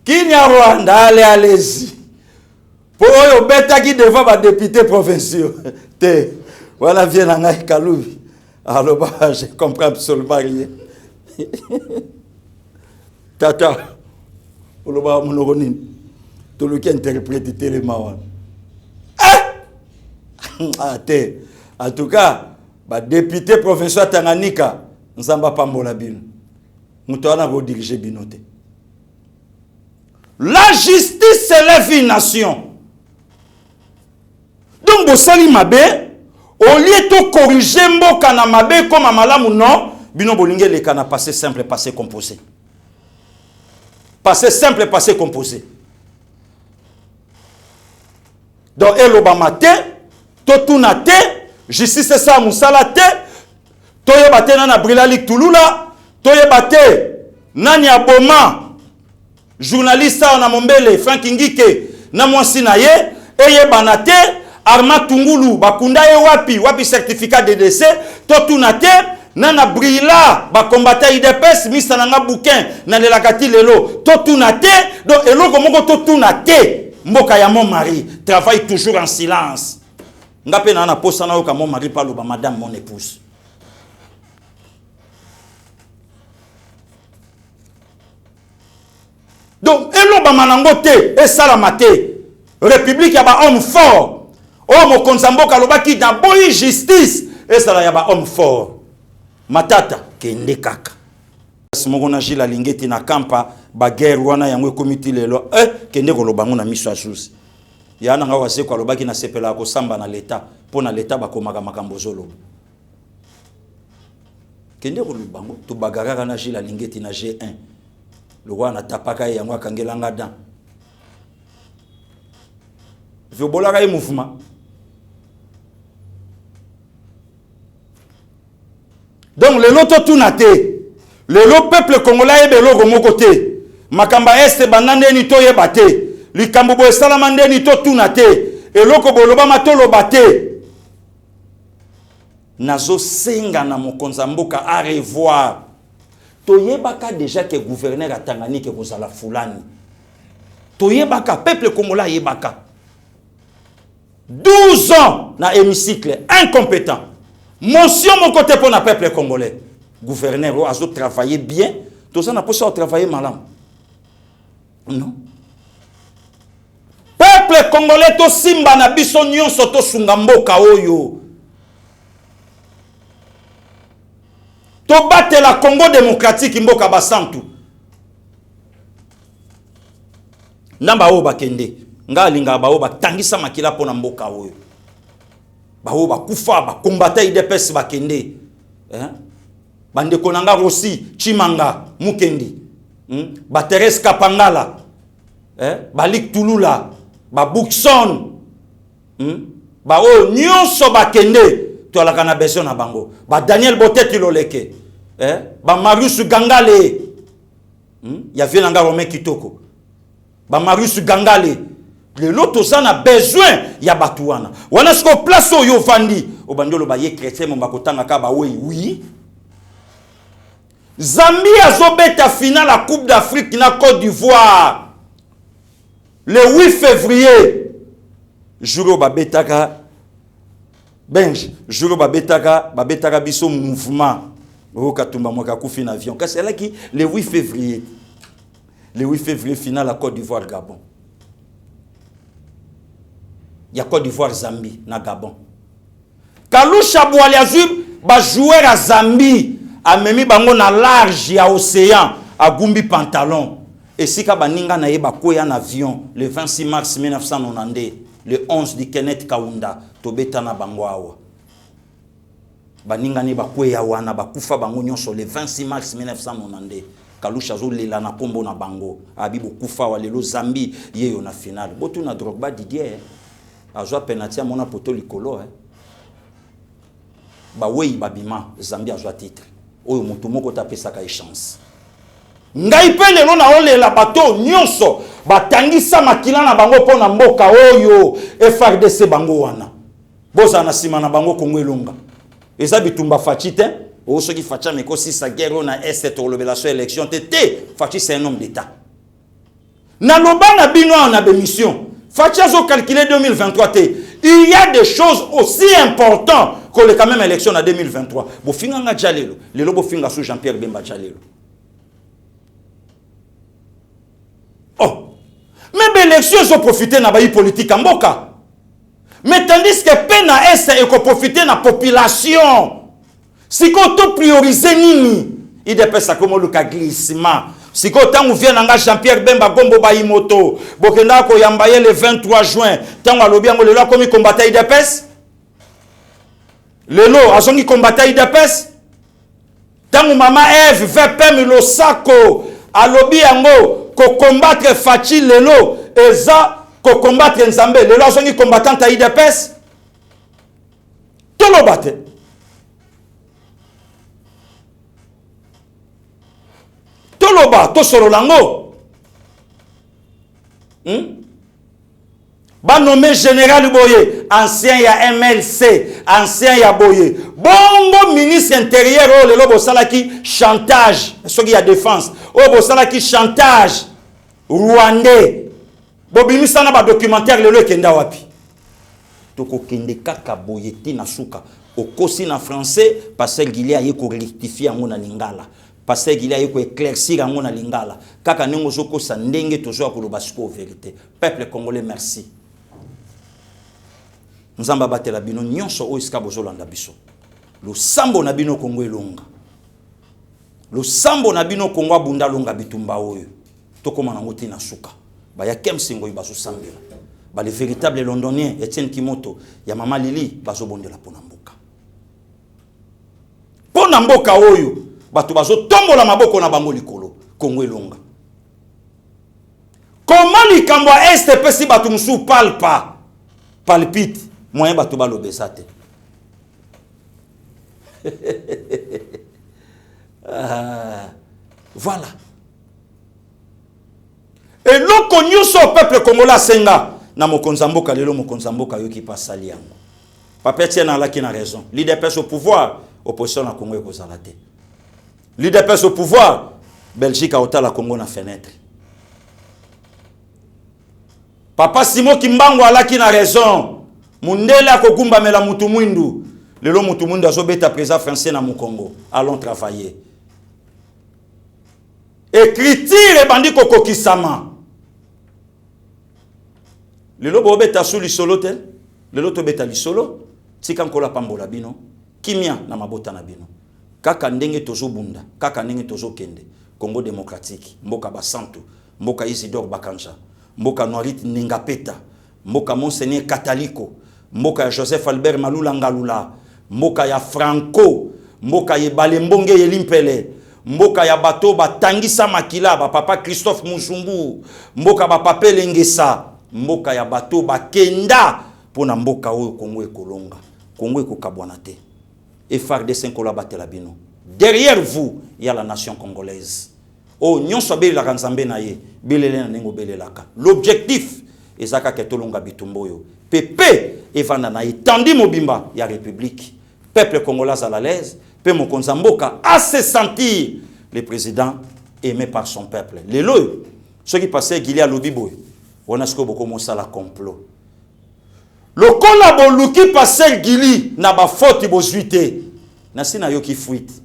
Kinyarwanda allez-y. Pour eux, bêta qui devant les députés provinciaux. Voilà, vient en Aïe Kaloubi. Alors, je comprends absolument rien. Tata, on va me tout le qui interprète télémawan. En tout cas, les députés provinciaux Tanganyika, nous n'avons pas mon labin. Nous devons diriger Binote. La justice s'élève une nation. Donc, Bossali Mabe, au lieu de corriger Mboka na Mabe comme Amalamu non, Bino Bolingue le kana passé simple, passé composé. Passé simple, passé composé. Donc, Elobama te, Totuna te, justice sa Moussala te, Toye bate nana Brilali Touloula, Toye bate Nani Aboma, journaliste na Mombele, Frank Ngike, na mwasi na ye, eye banate, Arma Tungulu, bakunda ye wapi certificat de décès, Totuna te, nana Brila, bakombata IDPS, misa nanga bouquin, na lelakati lelo, Totuna te, donc elo komoko Totuna te, mboka ya mon mari, travaille toujours en silence. Ngape na na posa na yoka mon mari parle ba madame mon épouse. Donc, elo ba manangote, et salamate, république ya ba homme fort. Oh, mon konsamboka lobaki dans boy justice, et ça ya ba homme fort. Matata, kende kaka. Simoko na jila lingeti na kampa, ba guerre wana yango komiti lelo, kende ko lobango na miso asusi. Ya na ngawa se ko lobaki na sepela ko samba na l'état, po na l'état ba komaka makambo zolo. Kende ko lobango, to bagarara na jila lingeti na G1. Le roi n'a tapaka yango kangelanga dan. viobolaka ye mouvement. Donc le loto tout naté. Le peuple congolais est belo gomo côté. Makamba este banande ni to yebate. Likambo bo salamande ni to tout naté. Et loko boloba matolo bate. Nazo senga na mokonza mboka à revoir. Toyebaka déjà que gouverneur à Tanganyika kozala fulani. Toyebaka peuple congolais yebaka. 12 ans na hémicycle incompétent. Mention mon côté pour le peuple congolais. Gouverneur a travaillé bien. Tout ça n'a pas travaillé mal. Non. Peuple congolais to simba na biso nyonso to sungamboka oyo. To battre la Congo démocratique mboka basantu. Namba o bakende. Nga linga ba o batangisa makila pona mboka oyo. Ba o bakufa ba combattre IDPS bakende. Bande konanga Rossi Chimanga Mukendi. Ba Thérèse Kapangala. Balik Touloula, ba Buxon, ba o nyonso bakende to la kana beso na bango, ba Daniel Boteti loleke, ba Marius Gangale, ya vient nga Romain Kitoko, ba Marius Gangale, le loto ça na besoin ya batuana. Wana sko place yo fandi, o bandolo ba ye chrétien mo bakotanga ka ba oui. Zambie azobeta finale la Coupe d'Afrique na Côte d'Ivoire. Le 8 février, jour babetaka benj, jour babetaka biso mouvement au katumba moka kufi na avion. C'est là qui le 8 février. Le 8 février finale à Côte d'Ivoire Gabon. Il y a Côte d'Ivoire Zambie na Gabon. Kalusha Bouali Azub ba jouer à Zambie, a memi bango na large ya océan a gumbi pantalon. Et si Kabaninga na yeba koya en avion le 26 mars 1990, le 11 di Kenneth Kaunda, tobeta na bango awa. Baninga ne ba koya wana bakufa bango nyonso le 26 mars 1990. Kalusha zo lela na pombo na bango. Abibo kufa wa lelo Zambie yeyo na finale. Botu na Drogba Didier. Azwa penalty mona poto likolo Ba wei babima Zambie azwa titre. Oyo mutu moko tapesaka chance. Ngai pe lelo na olela bato nyonso batangisa makila na bango pona mboka oyo FRDC bango wana boza na sima na bango Kongo elonga eza bitumba fachi te o soki facha meko si sa guerre na est to lobelation élection te fachi c'est un homme d'état na lobana bino na be mission fachi azo calculer 2023 te il y a des choses aussi importantes que le quand même élection en 2023 bo finga nga jalelo lelo bo finga sous Jean-Pierre Bemba jalelo. Oh, même l'élection, ils ont profité de la politique en Boka. Mais tandis que Pena Est et qu'on profite de la population. Si qu'on priorise Nini, il dépêche ça comme le glissement. Si qu'on tant vient dans Jean-Pierre Bemba Gombo Baïmoto, Bokenda ko yambaye le 23 juin, tant à l'obiango le lo comme il combattait IDPS. Le lo, a son qui combattait IDPS. Tant maman Eve, Vepem le sako, à l'obiango. Ko combattre Fachi lelo eza ko combattre Nzambe lelo azongi combattant à IDPS tolo bate tolo ba to solo lango ba nommé général Boye ancien ya MLC ancien ya Boye bongo ministre intérieur o lelo bosalaki chantage soki ya défense o bosalaki chantage rwandais bobimisa na ba documentaire lelo ekenda wapi toko kende kaka Boye tina suka okosi na français passer Gilia yeko rectifier ngo na lingala passer Gilia yeko éclaircir ngo na lingala kaka nengo zoko sa ndenge toujours ko loba siko vérité peuple congolais merci Nzamba batela bino nyonso o iska bozolanda biso. Lo sambo na bino Kongo elonga. Lo sambo na bino Kongo abunda longa bitumba oyo. Tokoma na ngoti na suka. Ba ya kemsingo ibaso sambela. Ba les véritables londoniens Etienne Kimoto ya mama Lili bazo bondela pona mboka. Pona mboka oyo bato bazo tombola maboko na bango likolo Kongo elonga. Comment likambo est pesi bato musu parle pas. palpite, moyen bato balobesa te. Voilà. Et l'on connaît au peuple congolais senga na mokonzamboka lelo mokonzamboka yoki pasali yango. Papa tient na la qui na raison. L'IDPS au pouvoir, opposition na Congo ekozala te. L'IDPS au pouvoir, Belgique a ota la Congo na fenêtre. Papa Simo Kimbango ala qui na raison. Mundele akogumba mela mutu mwindu. Lelo mutu mwindu azobeta président français na Congo. Allons travailler. Écriture et bandi kokokisama. Lelo bo beta sou li solo tel. Lelo to beta li solo. Tika nkola pambola bino. Kimia na mabota na bino. Kaka ndenge tozo bunda. Kaka ndenge tozo kende. Congo démocratique. Mboka Basantu. Mboka Isidore Bakanja. Mboka Norit Ningapeta. Mboka Monseigneur Kataliko. Mboka ya Joseph Albert Malula Ngalula. Mboka ya Franco. Mboka ya Balembonge Yelimpele. Mboka ya bato batangisa makila. Papa Christophe Muzumbu. Mboka Papa Lengesa. Mboka ya bato bakenda. Pona mboka oyo Congo ekolonga. Congo ekokabwana te. Et FARDC nkola batela bino. Derrière vous, il y a la nation congolaise. Oh, nyon sobe la kanzambe na ye, belele na nengo belelaka. L'objectif ezaka ketolonga bitumboyo. Pepe evanda na etandi mobimba ya république. Peuple congolais à l'aise, pe mokonzamboka a se sentir le président aimé par son peuple. Lelo, ce qui passait qu'il y a lobiboy. On a ce que beaucoup monsala complot. Le collabo qui passait Gili na ba faute bozuité. Nasi na yo ki fuite.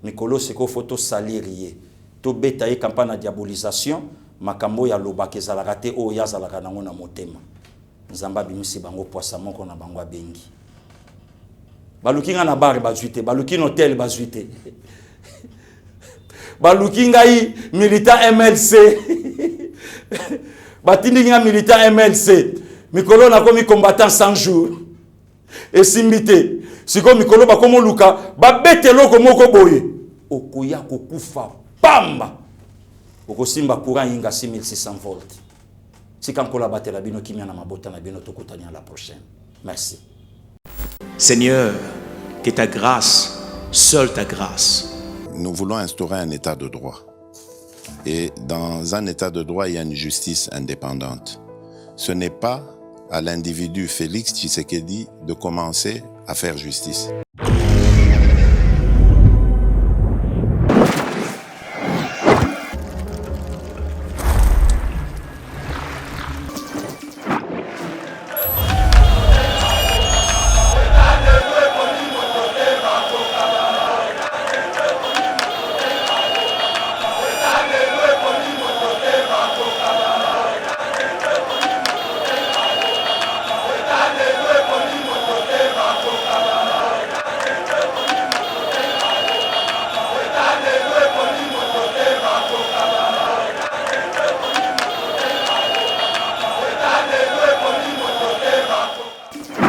Mikolo seko photo salirié. To beta e campagne de diabolisation, makambo ya lobake zalaka te o ya zalaka nango na motema. Nzamba bimisi bango poisa moko na bango bengi. Baluki nga na bar bazuité, baluki no hotel bazuité. Baluki ngai militant MLC. Batindi nga militant MLC. Mikolo na komi combattant 100 jours. Et simbité. Siko mikolo ba komo luka ba bete loko moko boye. Okoya kokufa pamba. Okosimba courant inga 6600 volts. Sika nkola batela bino kimia na mabota na bino tokutanya la prochaine. Merci. Seigneur, que ta grâce, seule ta grâce. Nous voulons instaurer un état de droit. Et dans un état de droit, il y a une justice indépendante. Ce n'est pas à l'individu Félix Tshisekedi de commencer à faire justice.